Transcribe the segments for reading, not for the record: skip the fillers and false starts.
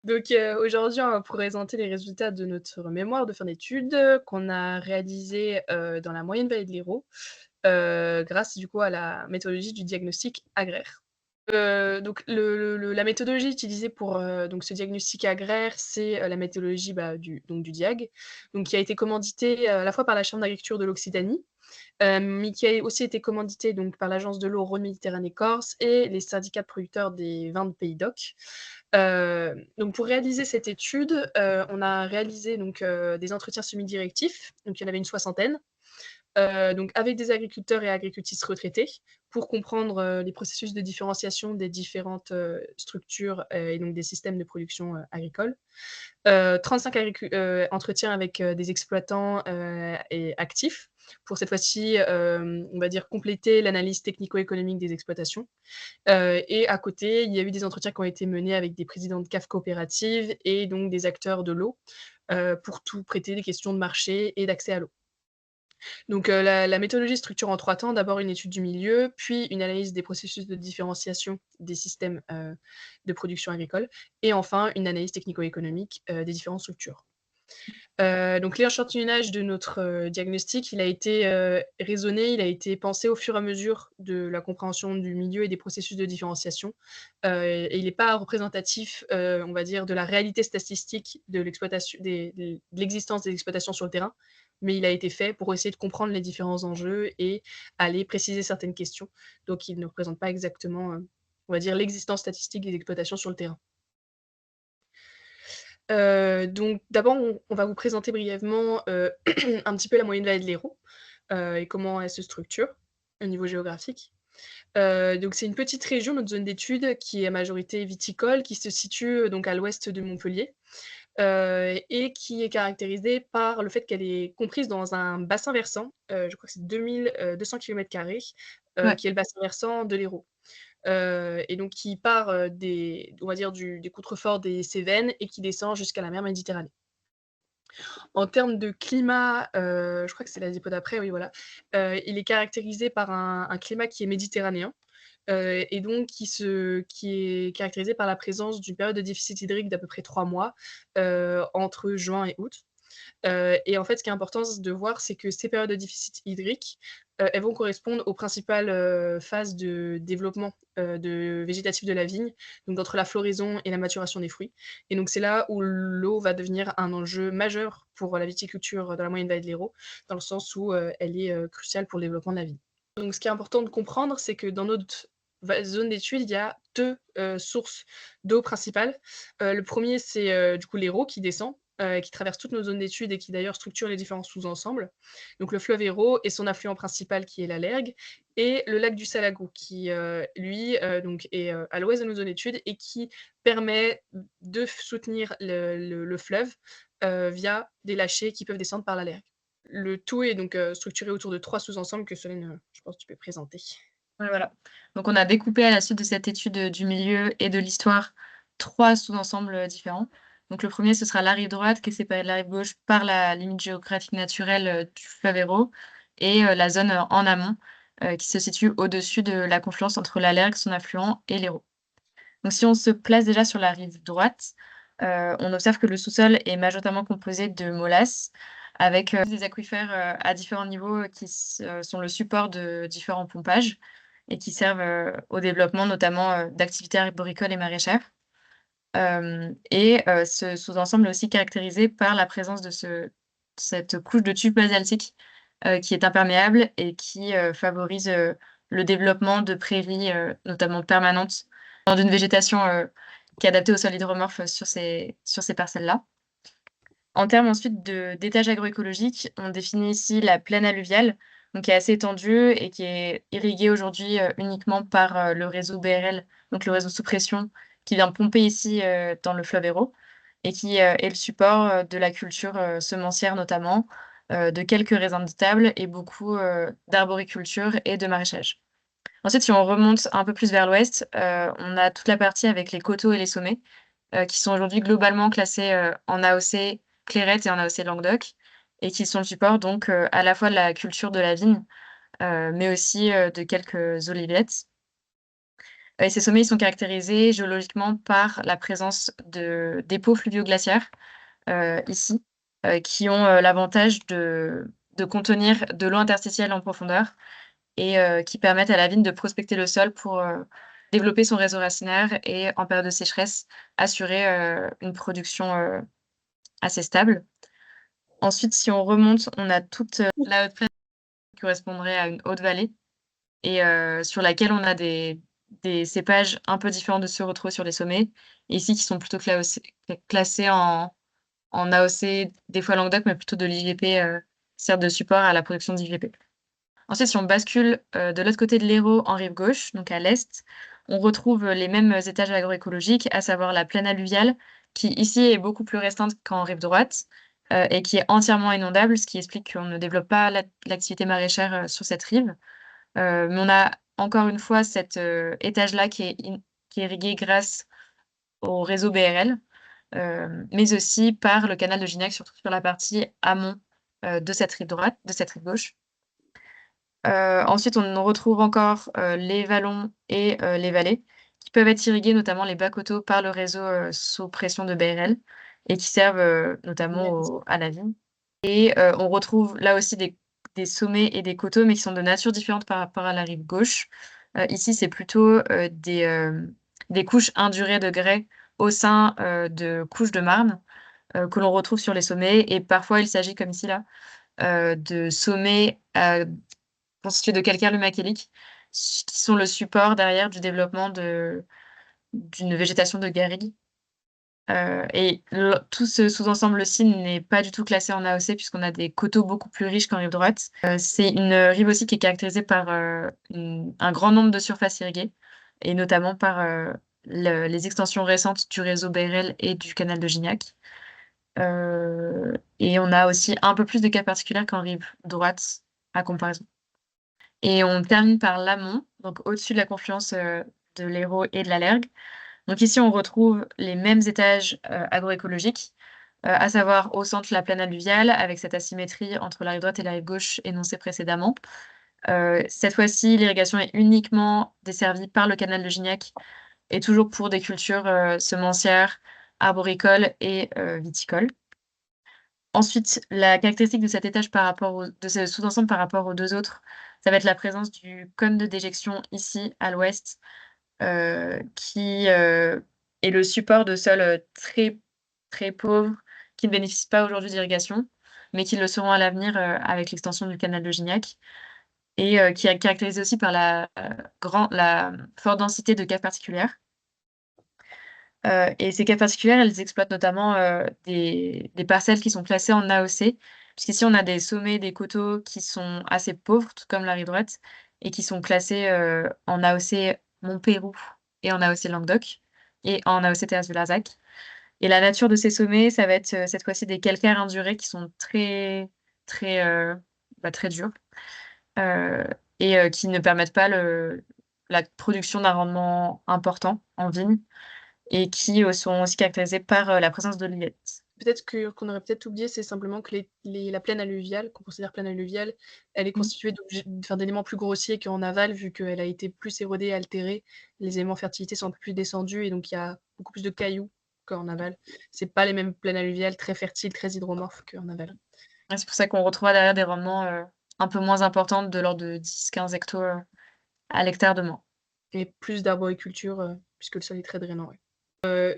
Donc, aujourd'hui, on va vous présenter les résultats de notre mémoire de fin d'études, qu'on a réalisé, dans la moyenne vallée de l'Hérault, grâce du coup à la méthodologie du diagnostic agraire. Donc la méthodologie utilisée pour, donc ce diagnostic agraire, c'est, la méthodologie, du DIAG, donc qui a été commanditée, à la fois par la chambre d'agriculture de l'Occitanie, mais qui a aussi été commanditée donc par l'Agence de l'eau Rhône-Méditerranée-Corse et les syndicats de producteurs des vins de Pays d'Oc. Donc pour réaliser cette étude, on a réalisé donc, des entretiens semi-directifs, donc il y en avait une soixantaine, donc avec des agriculteurs et agricultrices retraités pour comprendre, les processus de différenciation des différentes, structures, et donc des systèmes de production, agricoles. 35 entretiens avec, des exploitants, et actifs pour cette fois-ci, on va dire compléter l'analyse technico-économique des exploitations. Et à côté, il y a eu des entretiens qui ont été menés avec des présidents de CAF coopératives et donc des acteurs de l'eau, pour tout traiter des questions de marché et d'accès à l'eau. Donc, la méthodologie se structure en 3 temps. D'abord une étude du milieu, puis une analyse des processus de différenciation des systèmes, de production agricole et enfin une analyse technico-économique, des différentes structures. Donc l'échantillonnage de notre, diagnostic, il a été, raisonné, il a été pensé au fur et à mesure de la compréhension du milieu et des processus de différenciation, et il n'est pas représentatif, on va dire, de la réalité statistique de l'existence des exploitations sur le terrain, mais il a été fait pour essayer de comprendre les différents enjeux et aller préciser certaines questions. Donc il ne représente pas exactement, on va dire, l'existence statistique des exploitations sur le terrain. Donc d'abord, on va vous présenter brièvement, un petit peu la moyenne vallée de l'Hérault, et comment elle se structure au niveau géographique. Donc c'est une petite région, notre zone d'étude, qui est à majorité viticole, qui se situe, donc à l'ouest de Montpellier, et qui est caractérisée par le fait qu'elle est comprise dans un bassin versant, je crois que c'est 200 km², Ouais. qui est le bassin versant de l'Hérault. Et donc qui part, des on va dire des contreforts des Cévennes et qui descend jusqu'à la mer Méditerranée. En termes de climat, je crois que c'est la diapo d'après, oui voilà, il est caractérisé par un climat qui est méditerranéen, et donc qui est caractérisé par la présence d'une période de déficit hydrique d'à peu près 3 mois, entre juin et août. Et en fait, ce qui est important de voir, c'est que ces périodes de déficit hydrique, elles vont correspondre aux principales, phases de développement, végétatif de la vigne, donc entre la floraison et la maturation des fruits. Et donc c'est là où l'eau va devenir un enjeu majeur pour la viticulture dans la moyenne vallée de l'Hérault, dans le sens où, elle est, cruciale pour le développement de la vigne. Donc ce qui est important de comprendre, c'est que dans notre zone d'étude, il y a 2 sources d'eau principales. Le premier, c'est, du coup l'Hérault qui descend, qui traverse toutes nos zones d'études et qui d'ailleurs structure les différents sous-ensembles. Donc le fleuve Hérault et son affluent principal qui est la Lergue et le lac du Salagou qui, lui, donc est, à l'ouest de nos zones d'études et qui permet de soutenir le fleuve, via des lâchers qui peuvent descendre par la Lergue. Le tout est donc, structuré autour de 3 sous-ensembles que Solène, je pense que tu peux présenter. Ouais, voilà. Donc on a découpé à la suite de cette étude, du milieu et de l'histoire, 3 sous-ensembles, différents. Donc le premier, ce sera la rive droite qui est séparée de la rive gauche par la limite géographique naturelle, du fleuve Hérault et la zone, en amont, qui se situe au-dessus de la confluence entre la Lergue, son affluent et l'Hérault. Donc si on se place déjà sur la rive droite, on observe que le sous-sol est majoritairement composé de molasse avec, des aquifères, à différents niveaux, sont le support de différents pompages et qui servent, au développement notamment, d'activités arboricoles et maraîchères. Ce sous-ensemble est aussi caractérisé par la présence de cette couche de tubes basaltiques, qui est imperméable et qui, favorise, le développement de prairies, notamment permanentes, dans une végétation, qui est adaptée aux sols hydromorphes sur ces parcelles-là. En termes ensuite de d'étage agroécologique, on définit ici la plaine alluviale, donc qui est assez étendue et qui est irriguée aujourd'hui, uniquement par, le réseau BRL, donc le réseau sous pression qui vient pomper ici, dans le fleuve Hérault et qui, est le support, de la culture, semencière notamment, de quelques raisins de table et beaucoup, d'arboriculture et de maraîchage. Ensuite, si on remonte un peu plus vers l'ouest, on a toute la partie avec les coteaux et les sommets, qui sont aujourd'hui globalement classés, en AOC Clairette et en AOC Languedoc et qui sont le support donc, à la fois de la culture de la vigne, mais aussi, de quelques olivettes. Et ces sommets, ils sont caractérisés géologiquement par la présence de dépôts fluvio-glaciaires, ici, qui ont, l'avantage de contenir de l'eau interstitielle en profondeur et qui permettent à la vigne de prospecter le sol pour, développer son réseau racinaire et en période de sécheresse, assurer, une production, assez stable. Ensuite, si on remonte, on a toute, la haute plaine qui correspondrait à une haute vallée et sur laquelle on a des cépages un peu différents de ceux retrouvés sur les sommets, et ici qui sont plutôt classés en AOC, des fois Languedoc, mais plutôt de l'IGP, servent de support à la production d'IGP. Ensuite, si on bascule, de l'autre côté de l'Hérault en rive gauche, donc à l'est, on retrouve, les mêmes étages agroécologiques, à savoir la plaine alluviale qui ici est beaucoup plus restreinte qu'en rive droite, et qui est entièrement inondable, ce qui explique qu'on ne développe pas l'activité maraîchère, sur cette rive. Mais on a encore une fois cet, étage-là qui est irrigué grâce au réseau BRL, mais aussi par le canal de Gignac, surtout sur la partie amont, de cette rive droite, de cette rive gauche. Ensuite, on retrouve encore, les vallons et les vallées qui peuvent être irrigués, notamment les bas coteaux, par le réseau, sous pression de BRL et qui servent, notamment à la vigne. Et on retrouve là aussi des sommets et des coteaux, mais qui sont de nature différente par rapport à la rive gauche. Ici, c'est plutôt, des couches indurées de grès au sein, de couches de marne, que l'on retrouve sur les sommets, et parfois il s'agit, comme ici là, de sommets, constitués de calcaire lumacélique, qui sont le support derrière du développement d'une végétation de garrigue. Et tout ce sous-ensemble-ci n'est pas du tout classé en AOC puisqu'on a des coteaux beaucoup plus riches qu'en rive droite. C'est une rive aussi qui est caractérisée par un grand nombre de surfaces irriguées et notamment par les extensions récentes du réseau BRL et du canal de Gignac. Et on a aussi un peu plus de cas particuliers qu'en rive droite à comparaison. Et on termine par l'amont, donc au-dessus de la confluence de l'Hérault et de la Lergue. Donc ici, on retrouve les mêmes étages agroécologiques, à savoir au centre la plaine alluviale, avec cette asymétrie entre la rive droite et la rive gauche énoncée précédemment. Cette fois-ci, l'irrigation est uniquement desservie par le canal de Gignac et toujours pour des cultures semencières, arboricoles et viticoles. Ensuite, la caractéristique de cet étage de ce sous-ensemble par rapport aux deux autres, ça va être la présence du cône de déjection ici à l'ouest, qui est le support de sols très, très pauvres, qui ne bénéficient pas aujourd'hui d'irrigation, mais qui le seront à l'avenir avec l'extension du canal de Gignac, et qui est caractérisé aussi par la forte densité de caves particulières. Et ces caves particulières, elles exploitent notamment des parcelles qui sont classées en AOC, puisqu'ici on a des sommets, des coteaux qui sont assez pauvres, tout comme la rive droite, et qui sont classés en AOC Montpérou et en AOC Languedoc et en AOC Terrasse de Larzac. Et la nature de ces sommets, ça va être cette fois-ci des calcaires indurés qui sont très, très, très durs, euh, et qui ne permettent pas la production d'un rendement important en vigne et qui sont aussi caractérisés par la présence de l'illette. Peut-être qu'on aurait peut-être oublié, c'est simplement que la plaine alluviale, qu'on considère plaine alluviale, elle est Mmh. constituée d'éléments plus grossiers qu'en aval, vu qu'elle a été plus érodée et altérée. Les éléments fertilité sont un peu plus descendus et donc il y a beaucoup plus de cailloux qu'en aval. C'est pas les mêmes plaines alluviales très fertiles, très hydromorphes qu'en aval. Ouais, c'est pour ça qu'on retrouvera derrière des rendements, un peu moins importants, de l'ordre de 10-15 hectos, à l'hectare de moins. Et plus d'arboriculture, puisque le sol est très drainant, ouais.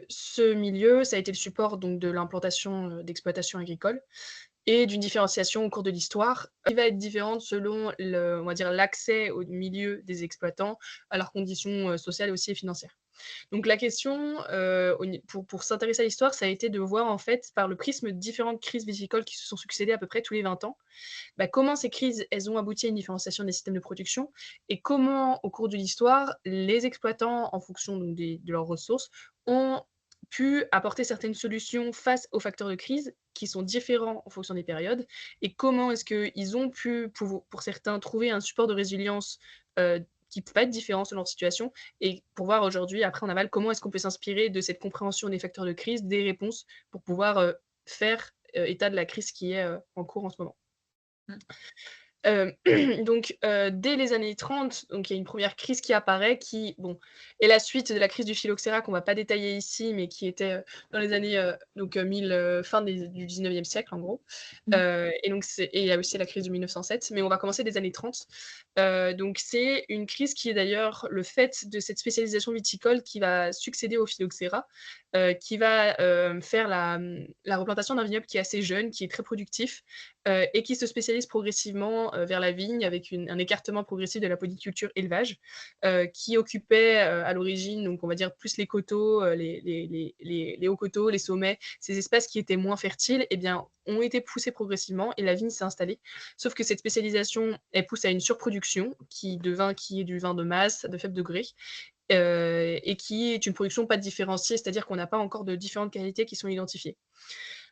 Ce milieu, ça a été le support donc de l'implantation, d'exploitations agricoles et d'une différenciation au cours de l'histoire, qui va être différente selon on va dire l'accès au milieu des exploitants, à leurs conditions, sociales aussi et financières. Donc la question, pour s'intéresser à l'histoire, ça a été de voir en fait par le prisme de différentes crises viticoles qui se sont succédées à peu près tous les 20 ans, bah, comment ces crises, elles ont abouti à une différenciation des systèmes de production et comment, au cours de l'histoire, les exploitants, en fonction donc de leurs ressources, ont pu apporter certaines solutions face aux facteurs de crise qui sont différents en fonction des périodes et comment est-ce qu'ils ont pu, pour certains, trouver un support de résilience qui peut être différent selon leur situation et pour voir aujourd'hui, après en aval, comment est-ce qu'on peut s'inspirer de cette compréhension des facteurs de crise, des réponses pour pouvoir faire état de la crise qui est en cours en ce moment. Mmh. Heu, donc dès les années 30, donc il y a une première crise qui apparaît qui, bon, est la suite de la crise du phylloxéra qu'on va pas détailler ici, mais qui était, dans les années, donc 1000, fin du 19e siècle, en gros. Mmh. Et donc il y a aussi la crise de 1907, mais on va commencer des années 30. Donc c'est une crise qui est d'ailleurs le fait de cette spécialisation viticole qui va succéder au phylloxéra, qui va, faire la replantation d'un vignoble qui est assez jeune, qui est très productif, et qui se spécialise progressivement, vers la vigne avec un écartement progressif de la polyculture élevage, qui occupait, à l'origine, donc on va dire plus les coteaux, les hauts coteaux, les sommets, ces espaces qui étaient moins fertiles et bien, ont été poussés progressivement et la vigne s'est installée. Sauf que cette spécialisation, elle pousse à une surproduction de vin qui est du vin de masse, de faible degré, et qui est une production pas différenciée, c'est-à-dire qu'on n'a pas encore de différentes qualités qui sont identifiées.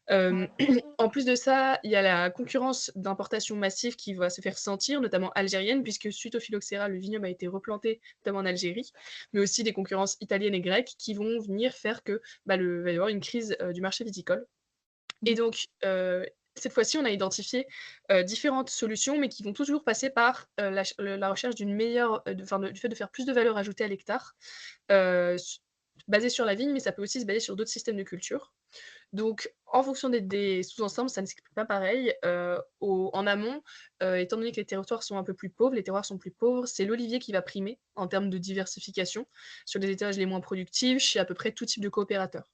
Hem, En plus de ça, il y a la concurrence d'importation massive qui va se faire sentir, notamment algérienne, puisque suite au phylloxéra, le vignoble a été replanté, notamment en Algérie, mais aussi des concurrences italiennes et grecques qui vont venir faire que, bah, il va y avoir une crise, du marché viticole. Et Mmh. donc, cette fois-ci, on a identifié, différentes solutions, mais qui vont toujours passer par, la recherche d'une meilleure, du fait de faire plus de valeur ajoutée à l'hectare, s basée sur la vigne, mais ça peut aussi se baser sur d'autres systèmes de culture. Donc, en fonction des sous-ensembles, ça ne s'explique pas pareil. En amont, étant donné que les territoires sont un peu plus pauvres, les terroirs sont plus pauvres, c'est l'olivier qui va primer en termes de diversification sur les étages les moins productifs, chez à peu près tout type de coopérateurs.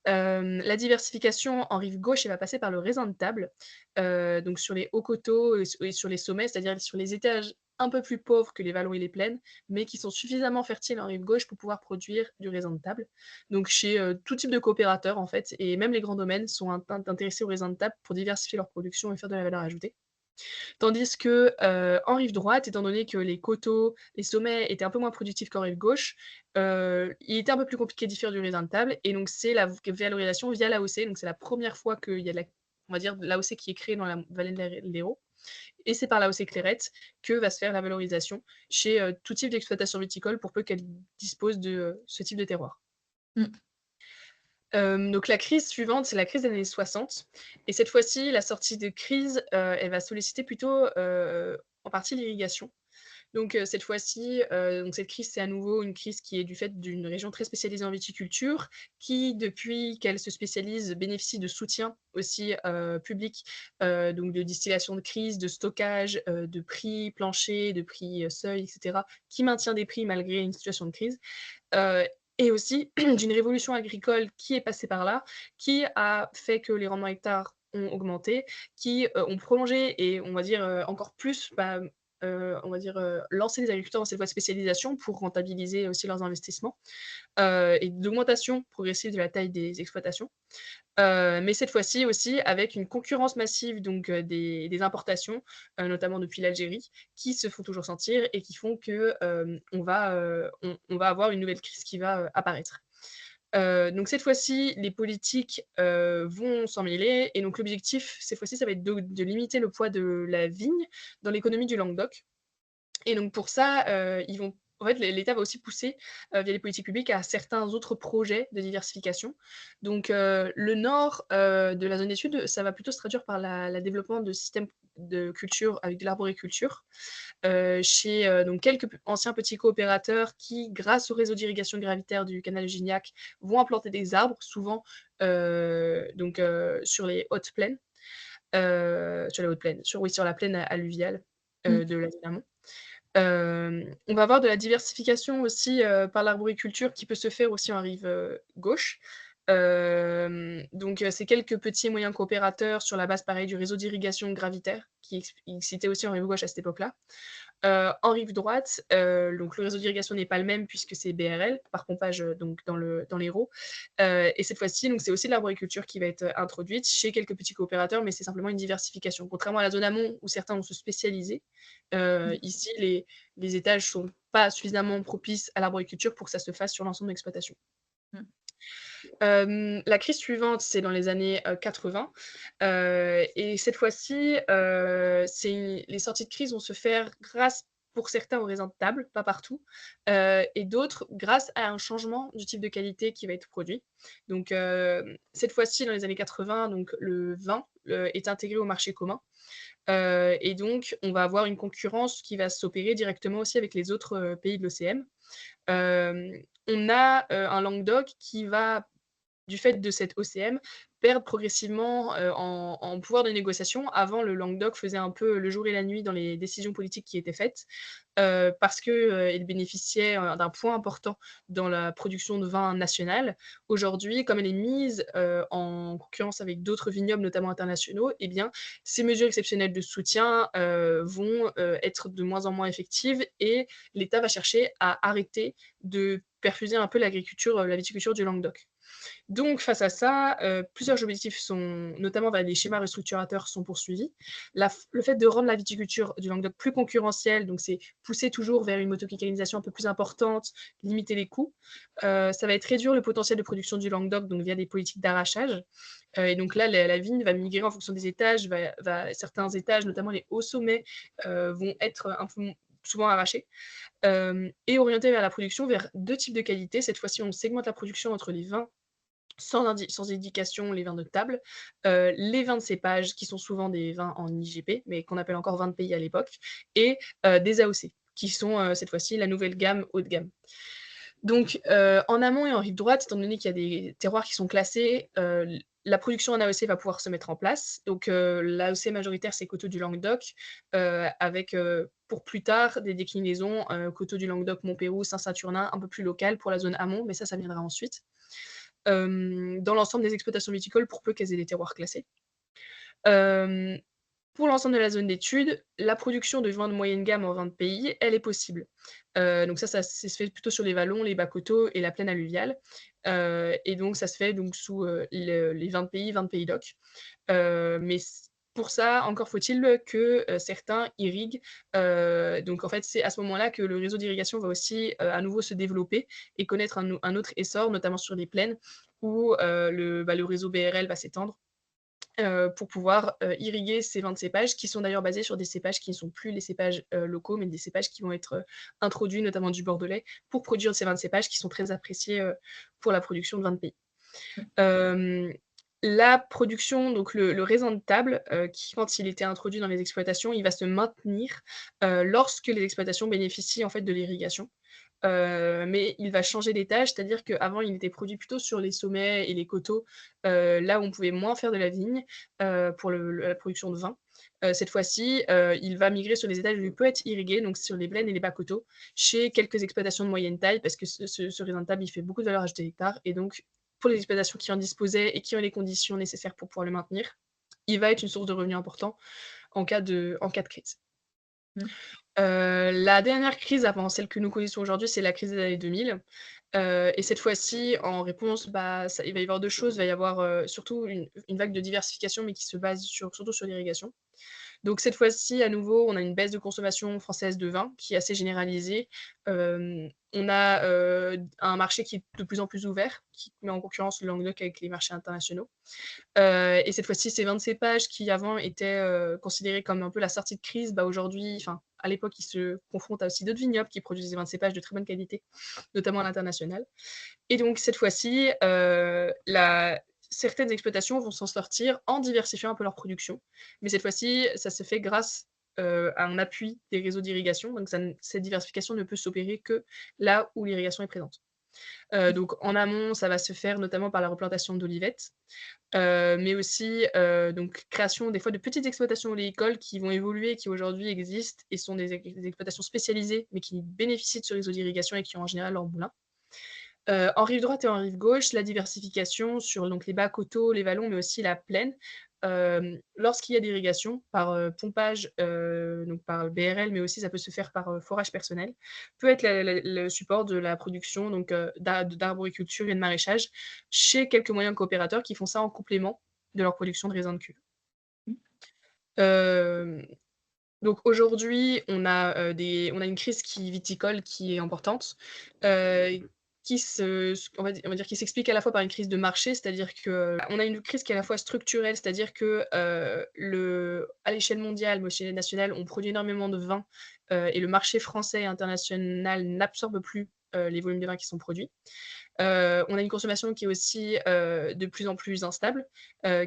La diversification en rive gauche, elle va passer par le raisin de table, donc sur les hauts coteaux et sur les sommets, c'est-à-dire sur les étages un peu plus pauvres que les vallons et les plaines, mais qui sont suffisamment fertiles en rive gauche pour pouvoir produire du raisin de table. Donc chez, tout type de coopérateurs, en fait, et même les grands domaines sont intéressés au raisin de table pour diversifier leur production et faire de la valeur ajoutée. Tandis que, en rive droite, étant donné que les coteaux, les sommets étaient un peu moins productifs qu'en rive gauche, il était un peu plus compliqué d'y faire du raisin de table et donc c'est la valorisation via l'AOC. Donc c'est la première fois qu'il y a on va dire de l'AOC qui est créée dans la vallée de l'Hérault et c'est par l'AOC Clairette que va se faire la valorisation chez, tout type d'exploitation viticole pour peu qu'elle dispose de, ce type de terroir. Mmh. Donc la crise suivante, c'est la crise des années 60 et cette fois-ci, la sortie de crise, elle va solliciter plutôt, en partie l'irrigation. Donc cette fois-ci, donc cette crise, c'est à nouveau une crise qui est du fait d'une région très spécialisée en viticulture, qui depuis qu'elle se spécialise, bénéficie de soutien aussi, public, donc de distillation de crise, de stockage, de prix plancher, de prix, seuil et cetera, qui maintient des prix malgré une situation de crise. Heu et aussi d'une révolution agricole qui est passée par là, qui a fait que les rendements hectares ont augmenté, qui, ont prolongé et on va dire, encore plus, bah, on va dire, lancé les agriculteurs dans cette voie de spécialisation pour rentabiliser aussi leurs investissements, et d'augmentation progressive de la taille des exploitations. Mais cette fois-ci aussi avec une concurrence massive donc des importations, notamment depuis l'Algérie, qui se font toujours sentir et qui font que, on va avoir une nouvelle crise qui va, apparaître. Donc cette fois-ci, les politiques, vont s'en mêler et donc l'objectif, cette fois-ci, ça va être de limiter le poids de la vigne dans l'économie du Languedoc. Et donc pour ça, ils vont en fait, l'État va aussi pousser, via les politiques publiques à certains autres projets de diversification. Donc, le nord, de la zone d'études, ça va plutôt se traduire par la développement de systèmes de culture avec de l'arboriculture, chez, donc quelques anciens petits coopérateurs qui, grâce au réseau d'irrigation gravitaire du canal de Gignac, vont implanter des arbres, souvent, donc, sur les hautes plaines, sur les hautes plaines, sur la plaine alluviale, Mmh. de la Dinamo. On va avoir de la diversification aussi, par l'arboriculture qui peut se faire aussi en rive, gauche. Donc, c'est quelques petits et moyens coopérateurs sur la base pareil du réseau d'irrigation gravitaire qui existait aussi en rive gauche à cette époque-là. En rive droite, donc le réseau d'irrigation n'est pas le même puisque c'est BRL, par pompage, donc dans l'Hérault. Et cette fois-ci, donc c'est aussi de l'arboriculture qui va être, introduite chez quelques petits coopérateurs, mais c'est simplement une diversification. Contrairement à la zone amont où certains vont se spécialiser, Mmh. ici les étages sont pas suffisamment propices à l'arboriculture pour que ça se fasse sur l'ensemble de l'exploitation. Mmh. La crise suivante, c'est dans les années, 80, et cette fois-ci, les sorties de crise vont se faire pour certains au raisin de table, pas partout, et d'autres grâce à un changement du type de qualité qui va être produit. Donc, cette fois-ci, dans les années 80, donc le vin, est intégré au marché commun, et donc on va avoir une concurrence qui va s'opérer directement aussi avec les autres, pays de l'OCM. On a, un Languedoc qui va, du fait de cette OCM, perdre progressivement, en pouvoir de négociation. Avant, le Languedoc faisait un peu le jour et la nuit dans les décisions politiques qui étaient faites, parce que, il bénéficiait, d'un point important dans la production de vin national. Aujourd'hui, comme elle est mise, en concurrence avec d'autres vignobles, notamment internationaux, eh bien, ces mesures exceptionnelles de soutien, vont, être de moins en moins effectives et l'État va chercher à arrêter de perfuser un peu l'agriculture, la viticulture du Languedoc. Donc face à ça, plusieurs objectifs sont notamment les schémas restructurateurs sont poursuivis. Le fait de rendre la viticulture du Languedoc plus concurrentielle, donc c'est pousser toujours vers une autoquécanisation un peu plus importante, limiter les coûts. Ça va être réduire le potentiel de production du Languedoc, donc via des politiques d'arrachage. Et donc là, la vigne va migrer en fonction des étages, certains étages, notamment les hauts sommets, vont être un peu souvent arrachés, et orientés vers la production, vers 2 types de qualités. Cette fois-ci, on segmente la production entre les vins sans indication, les vins de table, les vins de cépage qui sont souvent des vins en IGP, mais qu'on appelle encore vins de pays à l'époque, et des AOC, qui sont, cette fois-ci la nouvelle gamme haut de gamme. Donc, en amont et en rive droite, étant donné qu'il y a des terroirs qui sont classés, la production en AOC va pouvoir se mettre en place. Donc, l'AOC majoritaire, c'est Coteaux du Languedoc, avec, pour plus tard, des déclinaisons, Coteaux du Languedoc, Montpérou, Saint-Saturnin, un peu plus locales pour la zone amont, mais ça viendra ensuite. Dans l'ensemble des exploitations viticoles, pour peu qu'elles aient des terroirs classés. Hem, pour l'ensemble de la zone d'étude, la production de vins de moyenne gamme en vin de pays, elle est possible. Donc ça se fait plutôt sur les vallons, les bas coteaux et la plaine alluviale. Et donc ça se fait donc sous, les vins de pays DOC. Mais pour ça, encore faut-il que, certains irriguent. Donc en fait, c'est à ce moment-là que le réseau d'irrigation va aussi, à nouveau se développer et connaître un autre essor, notamment sur les plaines où, le réseau BRL va s'étendre, pour pouvoir, irriguer ces vins de cépage qui sont d'ailleurs basés sur des cépages qui ne sont plus les cépages, locaux, mais des cépages qui vont être, introduits, notamment du bordelais, pour produire ces vins de cépage qui sont très appréciés, pour la production de vins de pays. Hem, la production, donc le raisin de table, qui quand il était introduit dans les exploitations, il va se maintenir, lorsque les exploitations bénéficient en fait de l'irrigation. Mais il va changer d'étage, c'est-à-dire qu'avant il était produit plutôt sur les sommets et les coteaux, là où on pouvait moins faire de la vigne, pour la production de vin. Cette fois-ci, il va migrer sur les étages où il peut être irrigué, donc sur les plaines et les bas coteaux, chez quelques exploitations de moyenne taille parce que ce raisin de table, il fait beaucoup de valeur ajoutée hectare et donc pour les exploitations qui en disposaient et qui ont les conditions nécessaires pour pouvoir le maintenir, il va être une source de revenus important en cas de crise. Mmh. La dernière crise avant celle que nous connaissons aujourd'hui, c'est la crise des années 2000. Et cette fois-ci, en réponse, il va y avoir 2 choses. Il va y avoir, surtout une vague de diversification, mais qui se base surtout sur l'irrigation. Donc cette fois-ci, à nouveau, on a une baisse de consommation française de vin qui est assez généralisée. On a, un marché qui est de plus en plus ouvert, qui met en concurrence le Languedoc avec les marchés internationaux. Et cette fois-ci, ces vins de cépage qui avant étaient, considérés comme un peu la sortie de crise, aujourd'hui, enfin, à l'époque, ils se confrontent à aussi d'autres vignobles qui produisent des vins de cépage de très bonne qualité, notamment à l'international. Et donc cette fois-ci, certaines exploitations vont s'en sortir en diversifiant un peu leur production. Mais cette fois-ci, ça se fait grâce, à un appui des réseaux d'irrigation. Donc cette diversification ne peut s'opérer que là où l'irrigation est présente. Donc en amont, ça va se faire notamment par la replantation d'olivettes, mais aussi, donc création des fois de petites exploitations oléicoles qui vont évoluer, qui aujourd'hui existent et sont des exploitations spécialisées, mais qui bénéficient de ce réseau d'irrigation et qui ont en général leur moulin. En rive droite et en rive gauche, la diversification sur donc les bas coteaux, les vallons, mais aussi la plaine. Lorsqu'il y a d'irrigation par, pompage, donc par le BRL, mais aussi ça peut se faire par, forage personnel, peut être le support de la production donc, d'arboriculture et de maraîchage chez quelques moyens coopérateurs qui font ça en complément de leur production de raisins de cuve. Hem, donc aujourd'hui, on a une crise viticole qui est importante, heu, on va dire qui s'explique à la fois par une crise de marché, c'est-à-dire que, on a une crise qui est à la fois structurelle, c'est-à-dire que, à l'échelle mondiale, mais aussi à l'échelle nationale, on produit énormément de vin, et le marché français et international n'absorbe plus, les volumes de vin qui sont produits. On a une consommation qui est aussi, de plus en plus instable,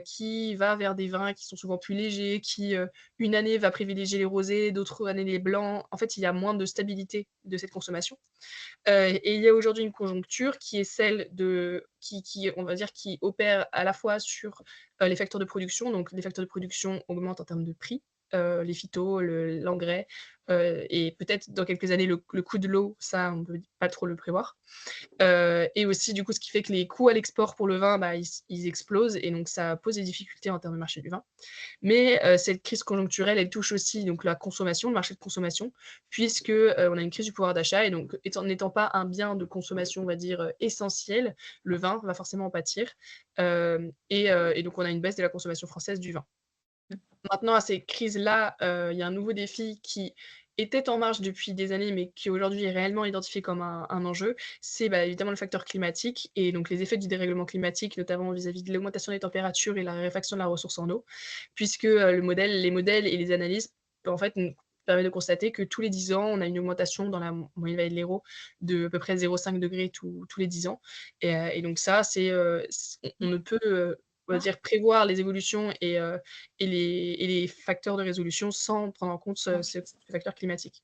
qui va vers des vins qui sont souvent plus légers, qui, une année va privilégier les rosés, d'autres années les blancs. En fait, il y a moins de stabilité de cette consommation. Et il y a aujourd'hui une conjoncture qui est celle de qui on va dire, qui opère à la fois sur, les facteurs de production. Donc les facteurs de production augmentent en termes de prix, les phytos, l'engrais, et peut-être dans quelques années le coût de l'eau, ça on peut pas trop le prévoir. Et aussi du coup, ce qui fait que les coûts à l'export pour le vin, bah, ils explosent et donc ça pose des difficultés en termes de marché du vin. Mais, cette crise conjoncturelle, elle touche aussi donc la consommation, le marché de consommation, puisque, on a une crise du pouvoir d'achat et donc n'étant pas un bien de consommation, on va dire, essentiel, le vin va forcément en pâtir. Et donc on a une baisse de la consommation française du vin. Maintenant à ces crises-là, il y a un nouveau défi qui était en marche depuis des années, mais qui aujourd'hui est réellement identifié comme un enjeu, c'est, bah, évidemment le facteur climatique et donc les effets du dérèglement climatique, notamment vis-à-vis de l'augmentation des températures et la raréfaction de la ressource en eau. Puisque, les modèles et les analyses, en fait, nous permettent de constater que tous les 10 ans, on a une augmentation dans la moyenne vallée de l'Hérault de à peu près 0,5 degrés tous les 10 ans et donc ça, on ne peut, on va dire prévoir les évolutions et les facteurs de résolution sans prendre en compte ce facteur climatique.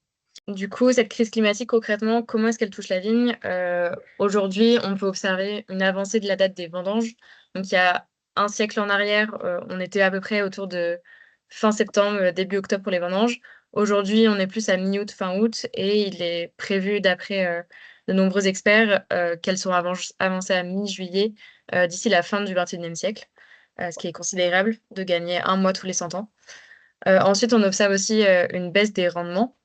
Du coup, cette crise climatique, concrètement, comment est-ce qu'elle touche la vigne? Aujourd'hui, on peut observer une avancée de la date des vendanges. Donc il y a un siècle en arrière, on était à peu près autour de fin septembre, début octobre pour les vendanges. Aujourd'hui, on est plus à mi-août, fin août et il est prévu d'après, de nombreux experts, qu'elles seront avancées à mi-juillet, d'ici la fin du XXIe siècle, ce qui est considérable de gagner un mois tous les 100 ans. Ensuite, on observe aussi, une baisse des rendements.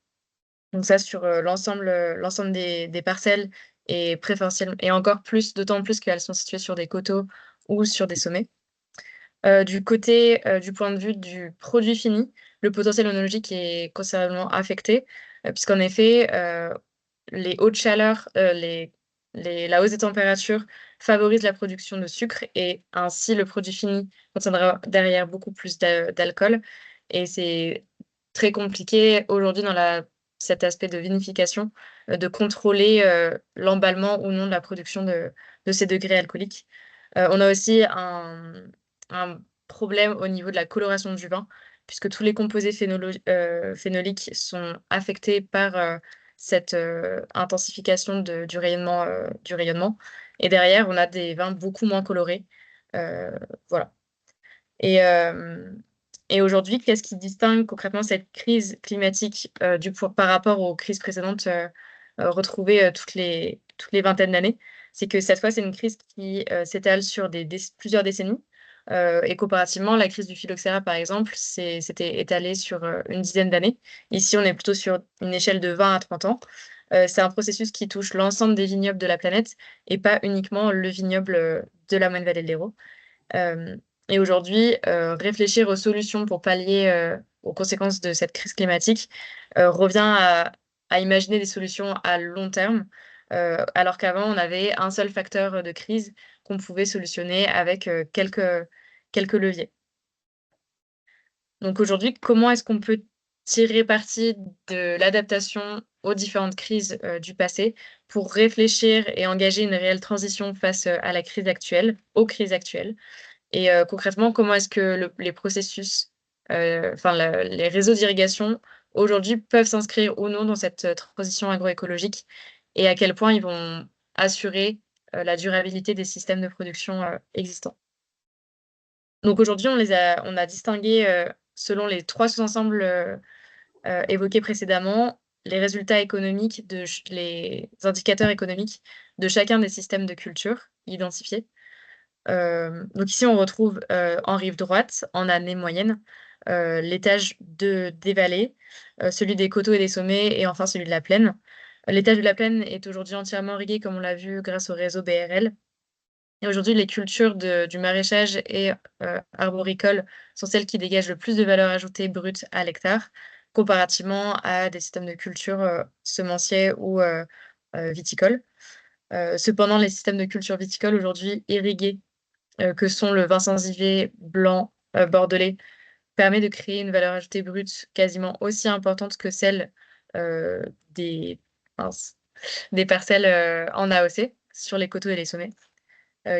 Donc ça sur, l'ensemble des parcelles et préférentiellement et encore plus, d'autant plus qu'elles sont situées sur des coteaux ou sur des sommets. Du côté, du point de vue du produit fini, le potentiel œnologique est considérablement affecté, puisqu'en effet, les hautes chaleurs, la hausse des températures favorise la production de sucre et ainsi le produit fini contiendra derrière beaucoup plus d'alcool et c'est très compliqué aujourd'hui dans cet aspect de vinification, de contrôler, l'emballement ou non de la production de ces degrés alcooliques. On a aussi un problème au niveau de la coloration du vin, puisque tous les composés phénoliques sont affectés par, cette, intensification du rayonnement et derrière, on a des vins beaucoup moins colorés, heu, voilà et hem et aujourd'hui, qu'est-ce qui distingue concrètement cette crise climatique, par rapport aux crises précédentes, retrouvées, toutes les vingtaines d'années? C'est que cette fois, c'est une crise qui, s'étale sur plusieurs décennies, et comparativement, la crise du phylloxéra, par exemple, c'était étalé sur, une dizaine d'années. Ici, on est plutôt sur une échelle de 20 à 30 ans. C'est un processus qui touche l'ensemble des vignobles de la planète et pas uniquement le vignoble, de la moyenne vallée de l'Hérault. Hem et aujourd'hui, réfléchir aux solutions pour pallier, aux conséquences de cette crise climatique, revient à imaginer des solutions à long terme, alors qu'avant on avait un seul facteur, de crise qu'on pouvait solutionner avec, quelques leviers. Donc aujourd'hui, comment est-ce qu'on peut tirer parti de l'adaptation aux différentes crises, du passé pour réfléchir et engager une réelle transition face, à la crise actuelle aux crises actuelles? Et concrètement, comment est-ce que les processus, enfin les réseaux d'irrigation aujourd'hui peuvent s'inscrire ou non dans cette, transition agroécologique? Et à quel point ils vont assurer, la durabilité des systèmes de production, existants? Donc aujourd'hui, on a distingué, selon les 3 sous-ensembles, évoqués précédemment, les indicateurs économiques de chacun des systèmes de culture identifiés. Donc ici, on retrouve, en rive droite, en année moyenne, l'étage des vallées, celui des coteaux et des sommets et enfin celui de la plaine. L'étage de la plaine est aujourd'hui entièrement irrigué, comme on l'a vu, grâce au réseau BRL et aujourd'hui, les cultures du maraîchage et arboricoles sont celles qui dégagent le plus de valeur ajoutée brute à l'hectare, comparativement à des systèmes de culture, semenciers ou viticoles. Cependant, les systèmes de culture viticole aujourd'hui irrigués, que sont le vin sans IV blanc, bordelais, permet de créer une valeur ajoutée brute quasiment aussi importante que celle des, mince, des parcelles en AOC sur les coteaux et les sommets,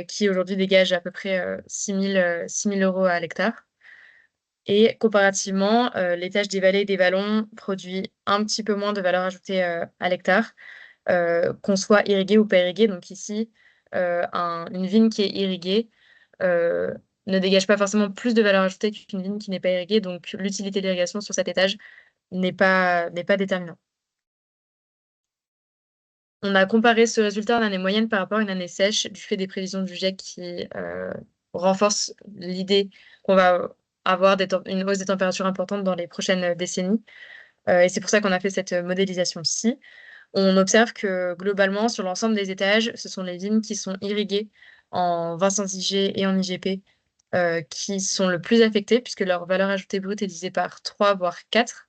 qui aujourd'hui dégagent à peu près 6 000 euros à l'hectare. Et comparativement, l'étage des vallées et des vallons produit un petit peu moins de valeur ajoutée à l'hectare, qu'on soit irrigué ou pas irrigué. Donc ici, une vigne qui est irriguée euh, ne dégage pas forcément plus de valeur ajoutée qu'une vigne qui n'est pas irriguée. Donc l'utilité de l'irrigation sur cet étage n'est pas déterminante. On a comparé ce résultat en année moyenne par rapport à une année sèche du fait des prévisions du GIEC qui renforcent l'idée qu'on va avoir une hausse des températures importantes dans les prochaines décennies. Et c'est pour ça qu'on a fait cette modélisation-ci. On observe que globalement, sur l'ensemble des étages, ce sont les vignes qui sont irriguées en vin sans IG et en IGP qui sont le plus affectées, puisque leur valeur ajoutée brute est divisée par 3, voire 4.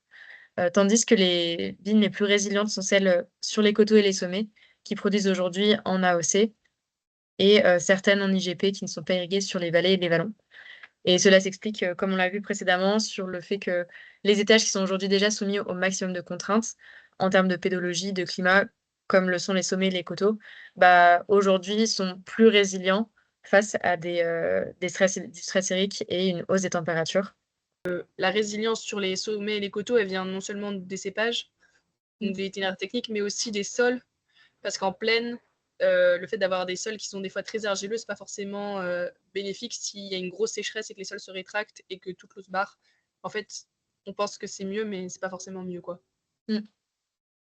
Tandis que les vignes les plus résilientes sont celles sur les coteaux et les sommets, qui produisent aujourd'hui en AOC, et certaines en IGP qui ne sont pas irriguées sur les vallées et les vallons. Et cela s'explique, comme on l'a vu précédemment, sur le fait que les étages qui sont aujourd'hui déjà soumis au maximum de contraintes en termes de pédologie, de climat, comme le sont les sommets et les coteaux, bah, aujourd'hui sont plus résilients face à du stress hydrique et une hausse des températures. La résilience sur les sommets et les coteaux, elle vient non seulement des cépages, donc des itinéraires techniques, mais aussi des sols, parce qu'en plaine, le fait d'avoir des sols qui sont des fois très argileux, c'est pas forcément bénéfique s'il y a une grosse sécheresse et que les sols se rétractent et que toute l'eau se barre. En fait, on pense que c'est mieux, mais c'est pas forcément mieux, quoi. Mm.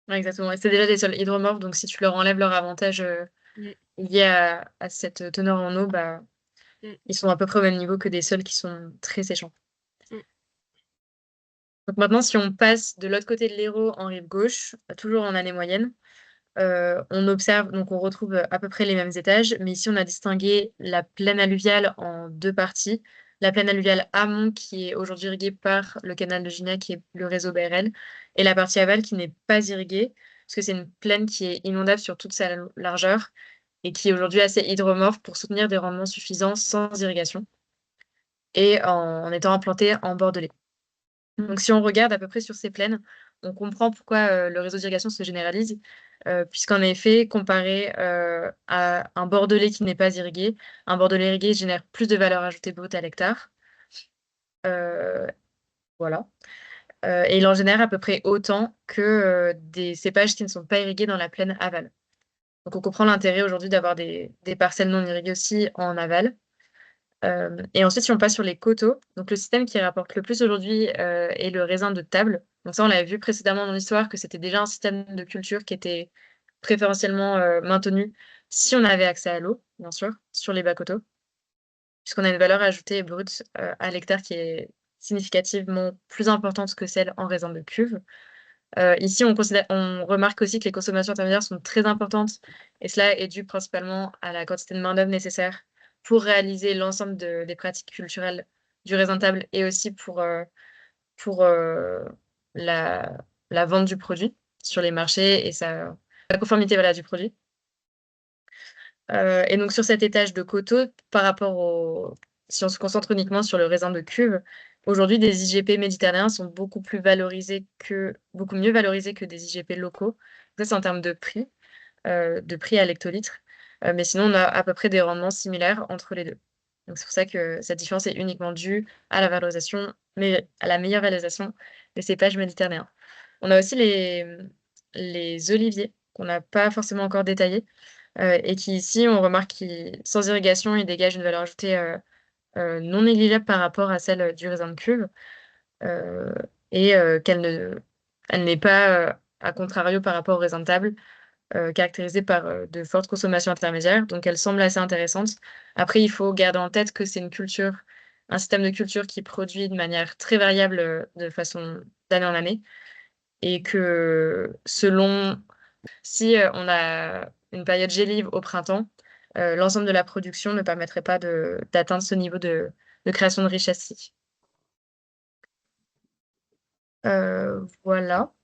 Ouais, exactement. Et c'est déjà des sols hydromorphes, donc si tu leur enlèves leur avantage Mm, lié à cette teneur en eau, bah, mm, ils sont à peu près au même niveau que des sols qui sont très séchants. mm. Donc maintenant, si on passe de l'autre côté de l'Hérault en rive gauche, toujours en année moyenne, on observe, donc on retrouve à peu près les mêmes étages, mais ici on a distingué la plaine alluviale en deux parties. La plaine alluviale amont qui est aujourd'hui irriguée par le canal de Gignac qui est le réseau BRL, et la partie aval qui n'est pas irriguée, parce que c'est une plaine qui est inondable sur toute sa largeur et qui est aujourd'hui assez hydromorphe pour soutenir des rendements suffisants sans irrigation et en étant implantée en bordelais. Donc, si on regarde à peu près sur ces plaines, on comprend pourquoi le réseau d'irrigation se généralise, puisqu'en effet, comparé à un bordelais qui n'est pas irrigué, un bordelais irrigué génère plus de valeur ajoutée brute à l'hectare. Euh, voilà. Et il en génère à peu près autant que des cépages qui ne sont pas irrigués dans la plaine aval. Donc, on comprend l'intérêt aujourd'hui d'avoir des parcelles non irriguées aussi en aval. Et ensuite, si on passe sur les coteaux, donc le système qui rapporte le plus aujourd'hui est le raisin de table. Donc ça, on l'avait vu précédemment dans l'histoire que c'était déjà un système de culture qui était préférentiellement maintenu si on avait accès à l'eau, bien sûr, sur les bas coteaux, puisqu'on a une valeur ajoutée brute à l'hectare qui est significativement plus importante que celle en raisin de cuve. Ici, on remarque aussi que les consommations intermédiaires sont très importantes et cela est dû principalement à la quantité de main-d'œuvre nécessaire pour réaliser l'ensemble des pratiques culturelles du raisin de table et aussi pour la, la vente du produit sur les marchés et la conformité voilà, du produit. Et donc, sur cet étage de coteaux, si on se concentre uniquement sur le raisin de cuve, aujourd'hui, des IGP méditerranéens sont beaucoup mieux valorisés que des IGP locaux. Ça, c'est en termes de prix à l'hectolitre. Mais sinon, on a à peu près des rendements similaires entre les deux. Donc, c'est pour ça que cette différence est uniquement due à la valorisation, mais à la meilleure valorisation des cépages méditerranéens. On a aussi les oliviers, qu'on n'a pas forcément encore détaillés, et qui ici, on remarque qu'ils, sans irrigation, ils dégagent une valeur ajoutée non négligeable par rapport à celle du raisin de cuve, euh, et elle n'est pas, à contrario, par rapport au raisin de table, caractérisée par de fortes consommations intermédiaires. Donc, elle semble assez intéressante. Après, il faut garder en tête que c'est un système de culture qui produit de manière très variable de façon d'année en année, et que si on a une période gélive au printemps, l'ensemble de la production ne permettrait pas d'atteindre ce niveau de création de richesse. Voilà.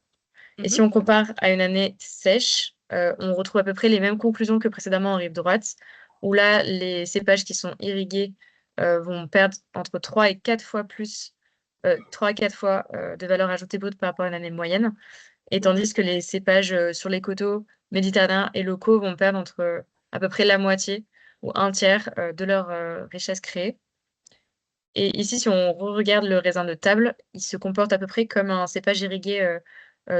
Et si Mhm. on compare à une année sèche, on retrouve à peu près les mêmes conclusions que précédemment en rive droite, où là, les cépages qui sont irrigués vont perdre entre 3 et 4 fois plus, 3 à 4 fois de valeur ajoutée brute par rapport à une année moyenne, et tandis que les cépages sur les coteaux méditerranéens et locaux vont perdre entre à peu près la moitié ou un tiers de leur richesse créée. Et ici, si on regarde le raisin de table, il se comporte à peu près comme un cépage irrigué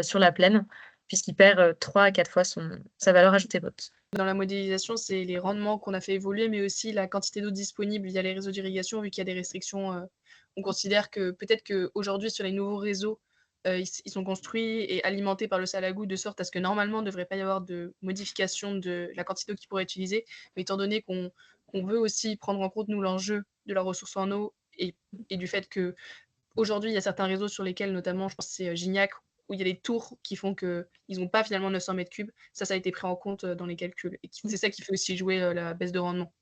sur la plaine, puisqu'il perd 3 à 4 fois sa valeur ajoutée brute. Dans la modélisation, c'est les rendements qu'on a fait évoluer, mais aussi la quantité d'eau disponible via les réseaux d'irrigation, vu qu'il y a des restrictions. On considère que peut-être qu'aujourd'hui, sur les nouveaux réseaux, ils sont construits et alimentés par le Salagou de sorte à ce que normalement, il ne devrait pas y avoir de modification de la quantité d'eau qu'ils pourraient utiliser. Mais étant donné qu'on veut aussi prendre en compte, nous, l'enjeu de la ressource en eau et du fait que aujourd'hui, il y a certains réseaux sur lesquels, notamment, je pense que c'est Gignac, où il y a des tours qui font qu'ils n'ont pas finalement 900 mètres cubes. Ça a été pris en compte dans les calculs. Et c'est ça qui fait aussi jouer la baisse de rendement.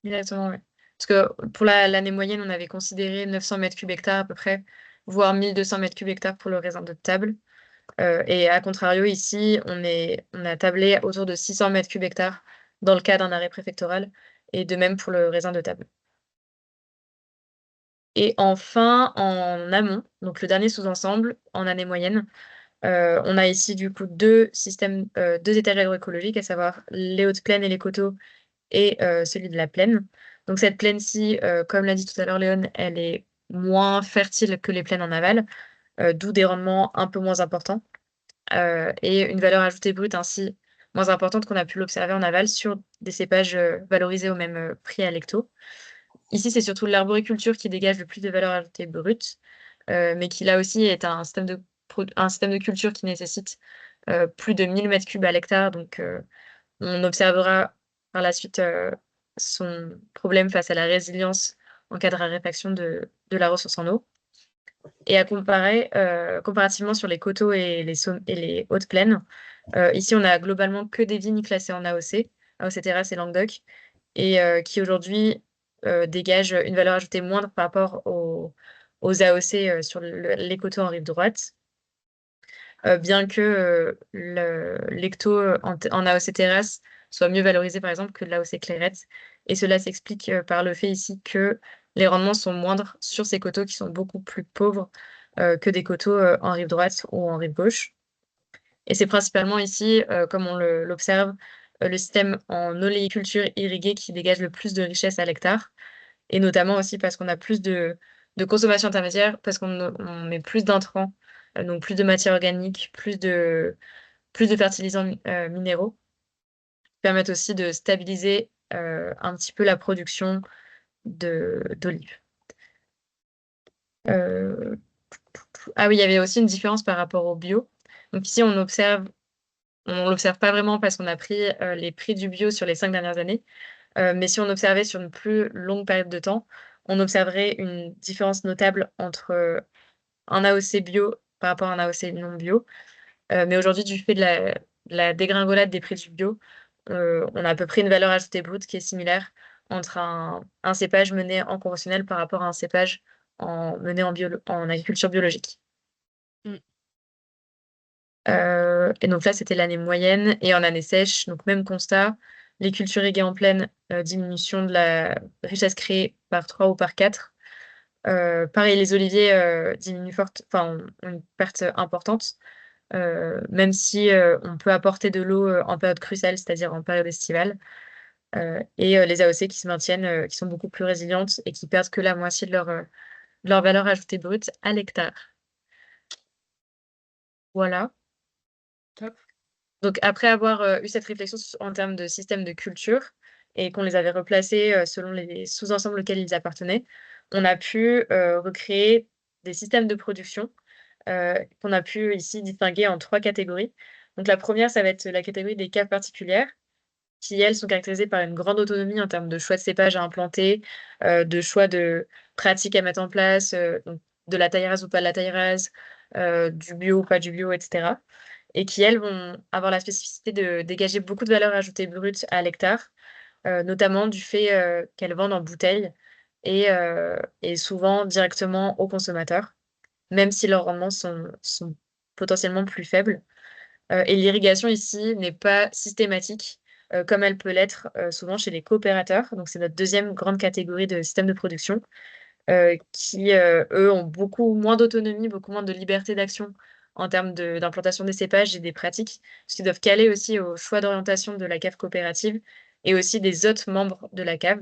Exactement, oui. Parce que pour l'année moyenne, on avait considéré 900 mètres cubes hectares à peu près, voire 1200 mètres cubes hectares pour le raisin de table. Et à contrario, ici, on a tablé autour de 600 mètres cubes hectares dans le cas d'un arrêt préfectoral, et de même pour le raisin de table. Et enfin, en amont, donc le dernier sous-ensemble, en année moyenne, on a ici du coup deux étages agroécologiques, à savoir les hautes plaines et les coteaux, et celui de la plaine. Donc cette plaine-ci, comme l'a dit tout à l'heure Léon, elle est moins fertile que les plaines en aval, d'où des rendements un peu moins importants, et une valeur ajoutée brute ainsi moins importante qu'on a pu l'observer en aval sur des cépages valorisés au même prix à l'hecto. Ici, c'est surtout l'arboriculture qui dégage le plus de valeur ajoutée brute, mais qui là aussi est un système de culture qui nécessite plus de 1000 mètres cubes à l'hectare. Donc, on observera par la suite son problème face à la résilience en cas de raréfaction de la ressource en eau. Et à comparer, comparativement sur les coteaux et les hautes plaines, ici, on a globalement que des vignes classées en AOC, AOC Terrasse et Languedoc, et qui aujourd'hui dégagent une valeur ajoutée moindre par rapport aux AOC sur les coteaux en rive droite. Bien que l'hecto en AOC Terrasse soit mieux valorisé par exemple que de l'AOC Clairette. Et cela s'explique par le fait ici que les rendements sont moindres sur ces coteaux qui sont beaucoup plus pauvres que des coteaux en rive droite ou en rive gauche. Et c'est principalement ici, comme on l'observe, le système en oléiculture irriguée qui dégage le plus de richesse à l'hectare, et notamment aussi parce qu'on a plus de consommation intermédiaire, parce on met plus d'intrants, donc plus de matière organique, plus de fertilisants minéraux, qui permettent aussi de stabiliser un petit peu la production d'olives. Ah oui, il y avait aussi une différence par rapport au bio. Donc ici, on l'observe pas vraiment parce qu'on a pris les prix du bio sur les 5 dernières années. Mais si on observait sur une plus longue période de temps, on observerait une différence notable entre un AOC bio par rapport à un AOC non bio. Mais aujourd'hui, du fait de la dégringolade des prix du bio, on a à peu près une valeur ajoutée brute qui est similaire entre un cépage mené en conventionnel par rapport à un cépage mené en agriculture biologique. Mm. Et donc là, c'était l'année moyenne. Et en année sèche, donc même constat, les cultures irriguées en pleine, diminution de la richesse créée par 3 ou par 4. Pareil, les oliviers diminuent ont une perte importante, même si on peut apporter de l'eau en période cruciale, c'est-à-dire en période estivale. Et les AOC qui se maintiennent, qui sont beaucoup plus résilientes et qui perdent que la moitié de leur valeur ajoutée brute à l'hectare. Voilà. Top. Donc après avoir eu cette réflexion en termes de système de culture et qu'on les avait replacés selon les sous-ensembles auxquels ils appartenaient, on a pu recréer des systèmes de production qu'on a pu ici distinguer en 3 catégories. Donc la première, ça va être la catégorie des caves particulières, qui, elles, sont caractérisées par une grande autonomie en termes de choix de cépages à implanter, de choix de pratiques à mettre en place, donc de la taille rase ou pas de la taille rase, du bio ou pas du bio, etc. Et qui, elles, vont avoir la spécificité de dégager beaucoup de valeur ajoutée brute à l'hectare, notamment du fait qu'elles vendent en bouteilles et souvent directement aux consommateurs, même si leurs rendements sont potentiellement plus faibles. Et l'irrigation ici n'est pas systématique, comme elle peut l'être souvent chez les coopérateurs. Donc c'est notre deuxième grande catégorie de systèmes de production, qui, eux, ont beaucoup moins d'autonomie, beaucoup moins de liberté d'action en termes d'implantation des cépages et des pratiques, parce qu'ils doivent caler aussi au choix d'orientation de la cave coopérative et aussi des autres membres de la cave.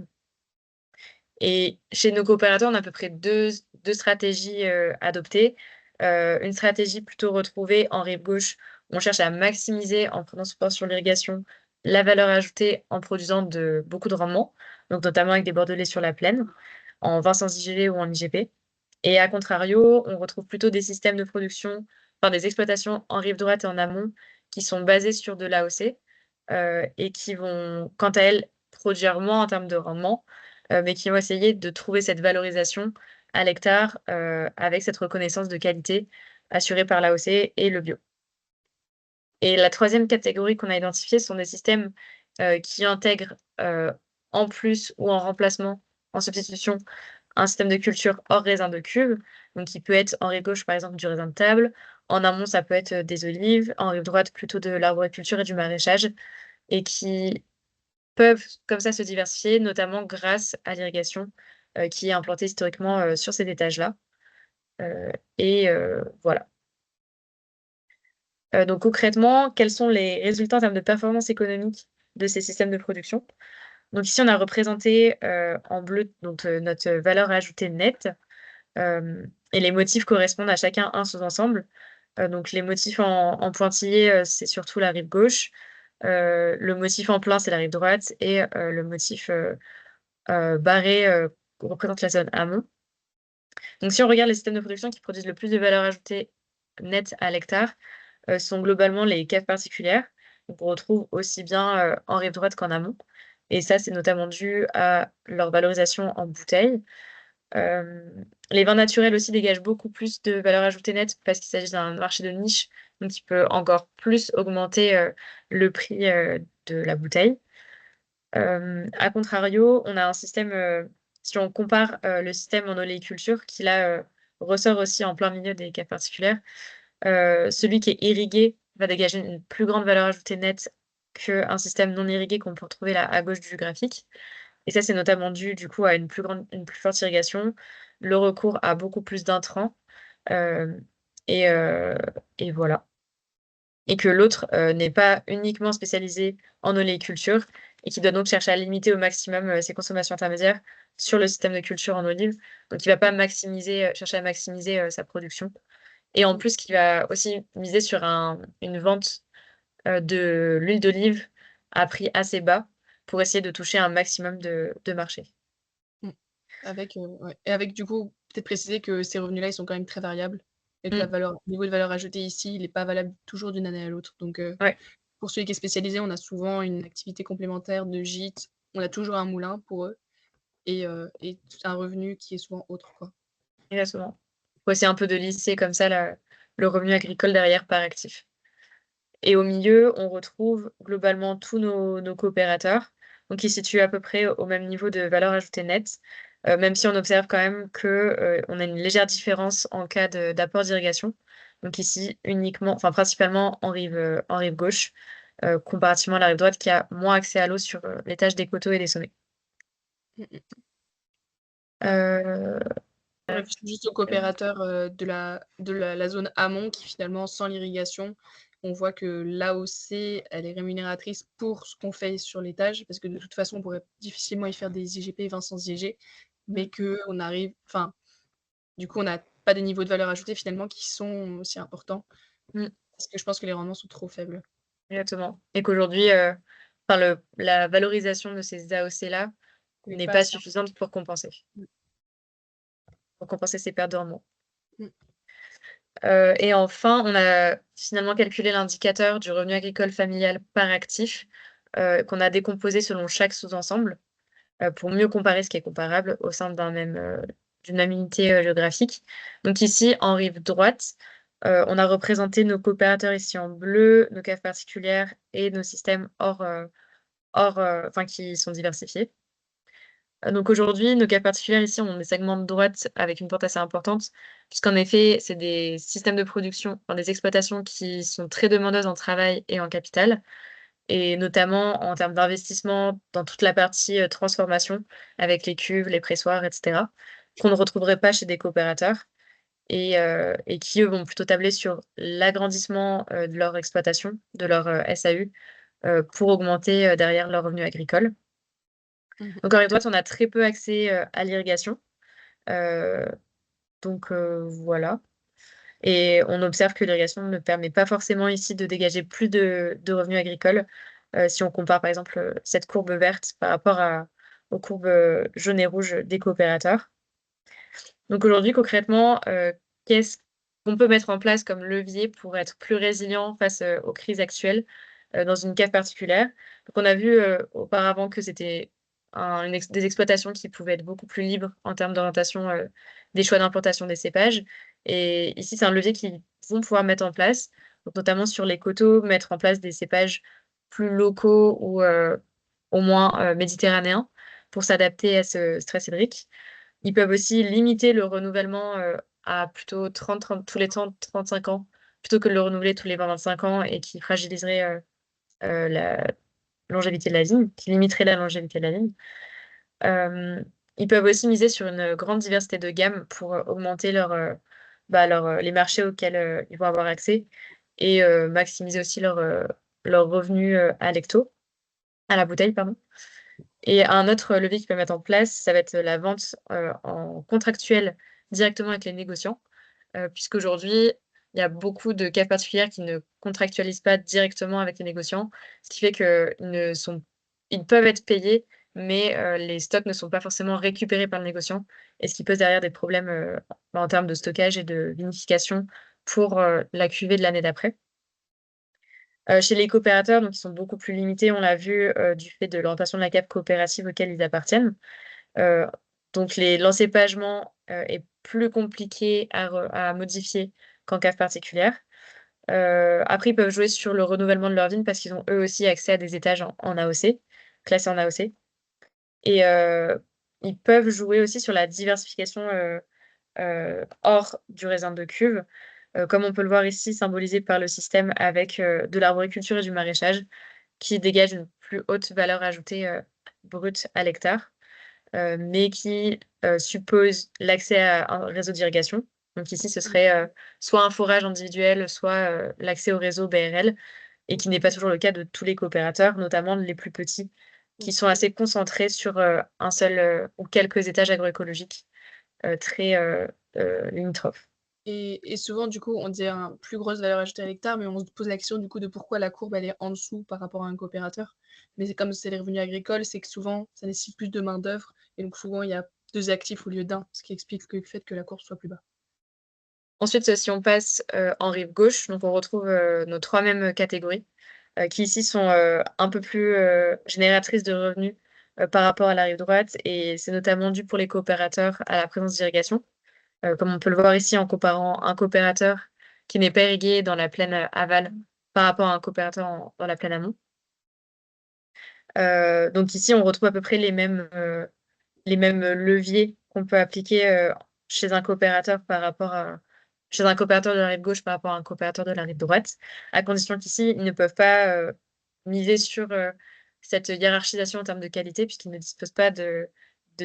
Et chez nos coopérateurs, on a à peu près deux stratégies adoptées. Une stratégie plutôt retrouvée en rive gauche, où on cherche à maximiser, en prenant support sur l'irrigation, la valeur ajoutée en produisant beaucoup de rendement, donc notamment avec des bordelais sur la plaine, en vin sans IGV ou en IGP. Et à contrario, on retrouve plutôt des systèmes de production, enfin des exploitations en rive droite et en amont, qui sont basées sur de l'AOC, et qui vont, quant à elles, produire moins en termes de rendement, mais qui vont essayer de trouver cette valorisation à l'hectare, avec cette reconnaissance de qualité assurée par l'AOC et le bio. Et la troisième catégorie qu'on a identifiée sont des systèmes, qui intègrent, en plus ou en remplacement, en substitution, un système de culture hors raisin de cuve, donc qui peut être en rive gauche, par exemple, du raisin de table. En amont, ça peut être, des olives, en rive droite, plutôt de l'arboriculture et du maraîchage, et qui peuvent comme ça se diversifier, notamment grâce à l'irrigation, qui est implantée historiquement, sur ces étages-là. Et voilà. Donc concrètement, quels sont les résultats en termes de performance économique de ces systèmes de production? Donc ici, on a représenté, en bleu, donc notre valeur ajoutée nette, et les motifs correspondent à chacun un sous-ensemble. Donc les motifs en pointillé, c'est surtout la rive gauche, le motif en plein, c'est la rive droite et le motif, barré, représente la zone amont. Donc si on regarde les systèmes de production qui produisent le plus de valeur ajoutée nette à l'hectare, sont globalement les caves particulières. Donc on retrouve aussi bien, en rive droite qu'en amont, et ça, c'est notamment dû à leur valorisation en bouteille. Les vins naturels aussi dégagent beaucoup plus de valeur ajoutée nette parce qu'il s'agit d'un marché de niche, donc qui peut encore plus augmenter, le prix, de la bouteille. À contrario, on a un système, si on compare, le système en oléiculture qui là, ressort aussi en plein milieu des caves particulières, celui qui est irrigué va dégager une plus grande valeur ajoutée nette qu'un système non irrigué qu'on peut retrouver là à gauche du graphique. Et ça, c'est notamment dû du coup à une plus forte irrigation, le recours à beaucoup plus d'intrants, hem et heu et voilà. Et que l'autre, n'est pas uniquement spécialisé en oléiculture et qui doit donc chercher à limiter au maximum, ses consommations intermédiaires sur le système de culture en olive. Donc il va pas maximiser, chercher à maximiser, sa production, et en plus qui va aussi miser sur une vente, de l'huile d'olive à prix assez bas pour essayer de toucher un maximum de marché. Mmh. Avec, ouais et avec du coup, peut-être préciser que ces revenus-là, ils sont quand même très variables et que la Mmh, valeur le niveau de valeur ajoutée ici, il est pas valable toujours d'une année à l'autre. Donc, ouais, pour celui qui est spécialisé, on a souvent une activité complémentaire de gîte. On a toujours un moulin pour eux et un revenu qui est souvent autre, quoi. exactement. Faut essayer un peu de lisser comme ça le revenu agricole derrière par actif. Et au milieu, on retrouve globalement tous nos coopérateurs, donc ils se situent à peu près au même niveau de valeur ajoutée nette, même si on observe quand même que, on a une légère différence en cas d'apport d'irrigation. Donc ici, uniquement, enfin principalement en rive gauche, comparativement à la rive droite qui a moins accès à l'eau sur, l'étage des coteaux et des sommets. Mmh mh. Heu, On réfléchit juste aux coopérateurs, de la zone amont qui finalement, sans l'irrigation, on voit que l'AOC, elle est rémunératrice pour ce qu'on fait sur l'étage parce que de toute façon, on pourrait difficilement y faire des IGP, vins sans IGG, mais qu'on arrive enfin, du coup, on n'a pas des niveaux de valeur ajoutée finalement qui sont aussi importants mmh, parce que je pense que les rendements sont trop faibles. exactement, et qu'aujourd'hui, enfin la valorisation de ces AOC-là Mais n'est pas pas assez suffisante mmh, pour compenser ces pertes de rendement. mmh, Et enfin, on a finalement calculé l'indicateur du revenu agricole familial par actif, qu'on a décomposé selon chaque sous-ensemble, pour mieux comparer ce qui est comparable au sein d'une même unité, géographique. Donc ici, en rive droite, on a représenté nos coopérateurs ici en bleu, nos caves particulières et nos systèmes enfin qui sont diversifiés. Donc aujourd'hui, nos cas particuliers ici, on ont des segments de droite avec une pente assez importante, puisqu'en effet, c'est des systèmes de production, enfin, des exploitations qui sont très demandeuses en travail et en capital, et notamment en termes d'investissement dans toute la partie transformation, avec les cuves, les pressoirs, etc., qu'on ne retrouverait pas chez des coopérateurs, et qui, eux, vont plutôt tabler sur l'agrandissement de leur exploitation, de leur SAU, pour augmenter derrière leurs revenus agricoles. Mhm. Donc en rive droite, on a très peu accès à l'irrigation. Euh, donc voilà. Et on observe que l'irrigation ne permet pas forcément ici de dégager plus de revenus agricoles, si on compare par exemple cette courbe verte par rapport aux courbes jaunes et rouges des coopérateurs. Donc aujourd'hui, concrètement, qu'est-ce qu'on peut mettre en place comme levier pour être plus résilient face aux crises actuelles dans une cave particulière? Donc on a vu auparavant que c'était des exploitations qui pouvaient être beaucoup plus libres en termes d'orientation des choix d'implantation des cépages. Et ici, c'est un levier qu'ils vont pouvoir mettre en place, donc notamment sur les coteaux, mettre en place des cépages plus locaux ou au moins méditerranéens pour s'adapter à ce stress hydrique. Ils peuvent aussi limiter le renouvellement à plutôt 30 tous les 30-35 ans, plutôt que de le renouveler tous les 20-25 ans et qui fragiliserait la longévité de la vigne, qui limiterait la longévité de la vigne. Euh, Ils peuvent aussi miser sur une grande diversité de gammes pour augmenter les marchés auxquels ils vont avoir accès et maximiser aussi leurs revenus à l'hecto, à la bouteille, pardon. Et un autre levier qu'ils peuvent mettre en place, ça va être la vente en contractuel directement avec les négociants, puisqu'aujourd'hui, il y a beaucoup de cas particuliers qui ne contractualisent pas directement avec les négociants, ce qui fait ils peuvent être payés, mais les stocks ne sont pas forcément récupérés par le négociant, et ce qui pose derrière des problèmes en termes de stockage et de vinification pour la cuvée de l'année d'après. Chez les coopérateurs, donc ils sont beaucoup plus limités, on l'a vu, du fait de l'orientation de la cave coopérative auquel ils appartiennent. Heu, donc l'encépagement, est plus compliqué à modifier qu'en cave particulière. Après, ils peuvent jouer sur le renouvellement de leurs vignes parce qu'ils ont eux aussi accès à des étages en AOC, classés en AOC, et ils peuvent jouer aussi sur la diversification, hors du raisin de cuve, comme on peut le voir ici symbolisé par le système avec, de l'arboriculture et du maraîchage qui dégagent une plus haute valeur ajoutée, brute à l'hectare, mais qui suppose l'accès à un réseau d'irrigation. Donc ici, ce serait soit un forage individuel, soit l'accès au réseau BRL, et qui n'est pas toujours le cas de tous les coopérateurs, notamment les plus petits, qui sont assez concentrés sur un seul ou quelques étages agroécologiques très limitrophes. Et souvent, du coup, on dit un plus grosse valeur ajoutée à l'hectare, mais on se pose la question du coup de pourquoi la courbe elle est en dessous par rapport à un coopérateur. Mais c'est comme c'est les revenus agricoles, c'est que souvent ça nécessite plus de main-d'œuvre, et donc souvent il y a deux actifs au lieu d'un, ce qui explique le fait que la courbe soit plus bas. Ensuite, si on passe en rive gauche, donc on retrouve nos trois mêmes catégories, qui ici sont un peu plus génératrices de revenus par rapport à la rive droite, et c'est notamment dû pour les coopérateurs à la présence d'irrigation. Comme on peut le voir ici en comparant un coopérateur qui n'est pas irrigué dans la plaine aval par rapport à un coopérateur dans la plaine amont. Donc ici, on retrouve à peu près les mêmes leviers qu'on peut appliquer chez un coopérateur chez un coopérateur de la rive gauche par rapport à un coopérateur de la rive droite, à condition qu'ici, ils ne peuvent pas miser sur cette hiérarchisation en termes de qualité, puisqu'ils ne disposent pas de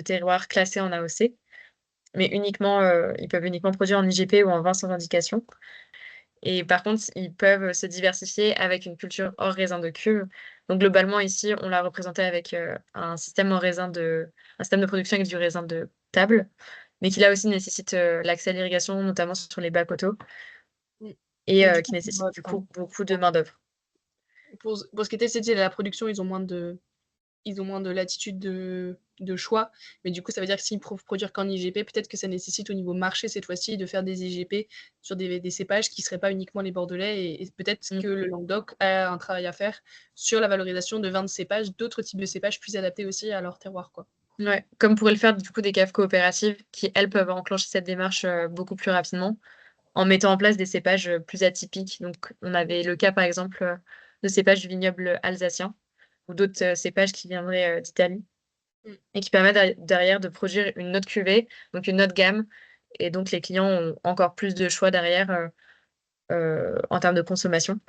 terroirs classés en AOC, mais ils peuvent uniquement produire en IGP ou en vin sans indication. Et par contre, ils peuvent se diversifier avec une culture hors raisin de cuve. Donc globalement, ici, on l'a représenté avec un système de production avec du raisin de table, mais qui là aussi nécessite l'accès à l'irrigation, notamment sur les bas coteaux, Mm. et Mais du qui coup, nécessite du pardon. coup beaucoup de main-d'œuvre. Pour ce qui était c'était la production, ils ont moins de latitude de choix, mais du coup, ça veut dire que s'ils peuvent produire qu'en IGP, peut-être que ça nécessite au niveau marché cette fois-ci de faire des IGP sur des cépages qui ne seraient pas uniquement les Bordelais, et peut-être Mm. que le Languedoc a un travail à faire sur la valorisation de vins de cépages, d'autres types de cépages plus adaptés aussi à leur terroir, quoi. Ouais, comme pourraient le faire du coup des caves coopératives qui, elles, peuvent enclencher cette démarche beaucoup plus rapidement en mettant en place des cépages plus atypiques. Donc, on avait le cas, par exemple, de cépages du vignoble alsacien ou d'autres cépages qui viendraient d'Italie. Mmh. et qui permet derrière de produire une autre cuvée, donc une autre gamme. Et donc, les clients ont encore plus de choix derrière en termes de consommation.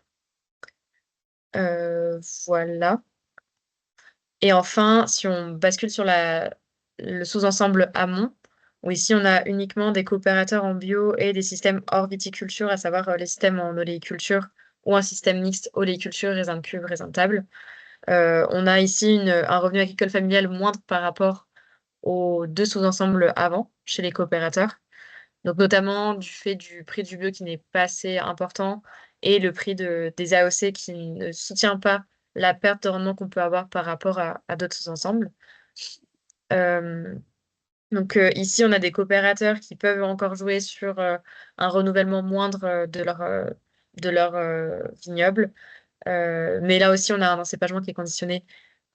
Voilà. Et enfin, si on bascule sur le sous-ensemble amont, où ici on a uniquement des coopérateurs en bio et des systèmes hors viticulture, à savoir les systèmes en oléiculture ou un système mixte oléiculture, raisin de cuve, raisin de table. On a ici un revenu agricole familial moindre par rapport aux deux sous-ensembles avant chez les coopérateurs. Donc notamment du fait du prix du bio qui n'est pas assez important et le prix des AOC qui ne soutient pas la perte de rendement qu'on peut avoir par rapport à d'autres sous-ensembles. Euh, donc ici, on a des coopérateurs qui peuvent encore jouer sur un renouvellement moindre de leur vignoble. Mais là aussi, on a un encépagement qui est conditionné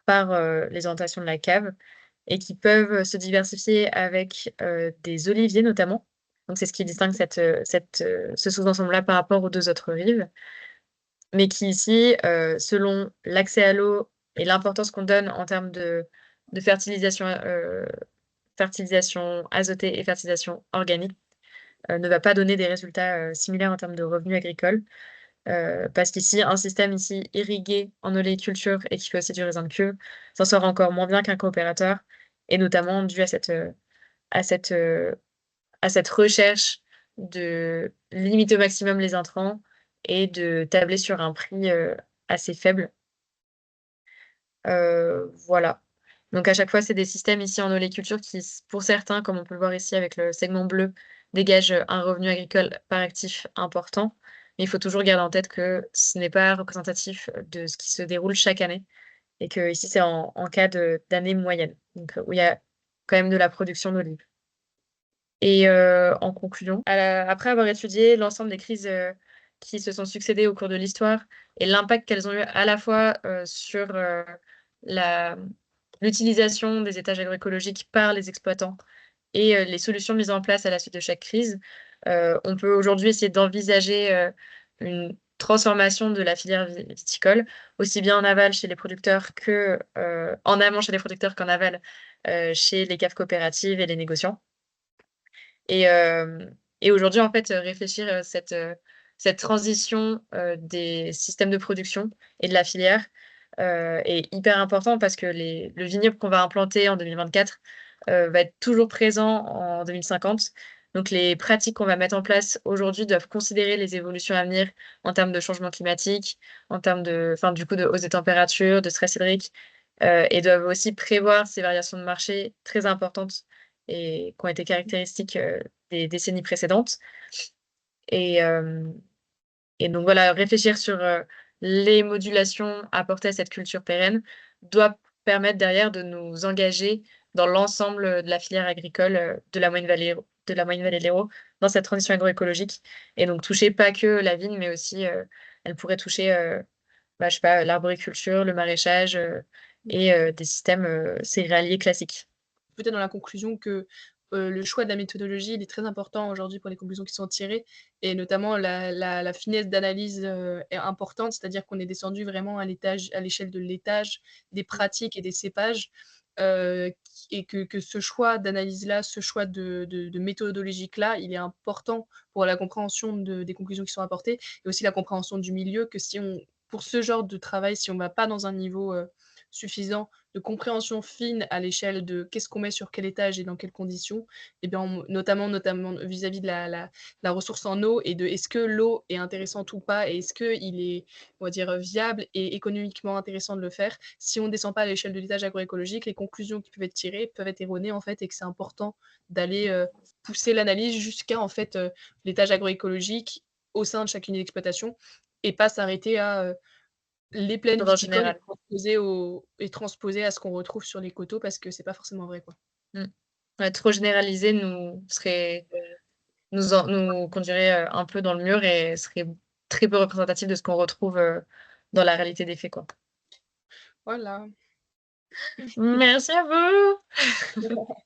par les orientations de la cave et qui peuvent se diversifier avec des oliviers notamment. Donc c'est ce qui distingue ce sous-ensemble-là par rapport aux deux autres rives, mais qui ici, selon l'accès à l'eau et l'importance qu'on donne en termes de fertilisation azotée et fertilisation organique, ne va pas donner des résultats similaires en termes de revenus agricoles. Parce qu'ici, un système ici irrigué en oléiculture et qui fait aussi du raisin de cuve s'en sort encore moins bien qu'un coopérateur, et notamment dû à cette, euh, à cette recherche de limiter au maximum les intrants et de tabler sur un prix assez faible. Voilà. Donc à chaque fois, c'est des systèmes ici en oléiculture qui, pour certains, comme on peut le voir ici avec le segment bleu, dégagent un revenu agricole par actif important. Mais il faut toujours garder en tête que ce n'est pas représentatif de ce qui se déroule chaque année et que ici, c'est en cas d'année moyenne, donc où il y a quand même de la production d'olives. Et en conclusion, après avoir étudié l'ensemble des crises qui se sont succédées au cours de l'histoire et l'impact qu'elles ont eu à la fois sur la- l'utilisation des étages agroécologiques par les exploitants et les solutions mises en place à la suite de chaque crise, on peut aujourd'hui essayer d'envisager une transformation de la filière viticole, aussi bien en aval chez les producteurs que en amont chez les producteurs qu'en aval chez les caves coopératives et les négociants. Et, et aujourd'hui, en fait, réfléchir cette transition des systèmes de production et de la filière est hyper important parce que le vignoble qu'on va implanter en 2024 va être toujours présent en 2050. Donc, les pratiques qu'on va mettre en place aujourd'hui doivent considérer les évolutions à venir en termes de changement climatique, en termes enfin, du coup, de hausse des températures, de stress hydrique, et doivent aussi prévoir ces variations de marché très importantes et qui ont été caractéristiques des décennies précédentes. Et, euh, et donc voilà, réfléchir sur les modulations apportées à cette culture pérenne doit permettre derrière de nous engager dans l'ensemble de la filière agricole de la moyenne vallée de l'Hérault dans cette transition agroécologique. Et donc toucher pas que la vigne, mais aussi elle pourrait toucher je sais pas, l'arboriculture, le maraîchage et des systèmes céréaliers classiques. Peut-être dans la conclusion que le choix de la méthodologie, il est très important aujourd'hui pour les conclusions qui sont tirées et notamment la finesse d'analyse est importante, c'est-à-dire qu'on est descendu vraiment à l'échelle de l'étage, des pratiques et des cépages, et que ce choix d'analyse-là, ce choix de méthodologique-là, il est important pour la compréhension des conclusions qui sont apportées et aussi la compréhension du milieu, que si on pour ce genre de travail, si on ne va pas dans un niveau suffisant de compréhension fine à l'échelle de qu'est-ce qu'on met sur quel étage et dans quelles conditions, et bien, notamment vis-à-vis de la ressource en eau et de est-ce que l'eau est intéressante ou pas et est-ce qu'il est, on va dire, viable et économiquement intéressant de le faire. Si on ne descend pas à l'échelle de l'étage agroécologique, les conclusions qui peuvent être tirées peuvent être erronées en fait et que c'est important d'aller pousser l'analyse jusqu'à en fait l'étage agroécologique au sein de chaque unité d'exploitation et pas s'arrêter à les plaines En viticoles général. et transposées à ce qu'on retrouve sur les coteaux parce que c'est pas forcément vrai, quoi. Mm. Ouais, trop généralisé nous conduirait un peu dans le mur et serait très peu représentatif de ce qu'on retrouve dans la réalité des faits, quoi. Voilà. Merci à vous!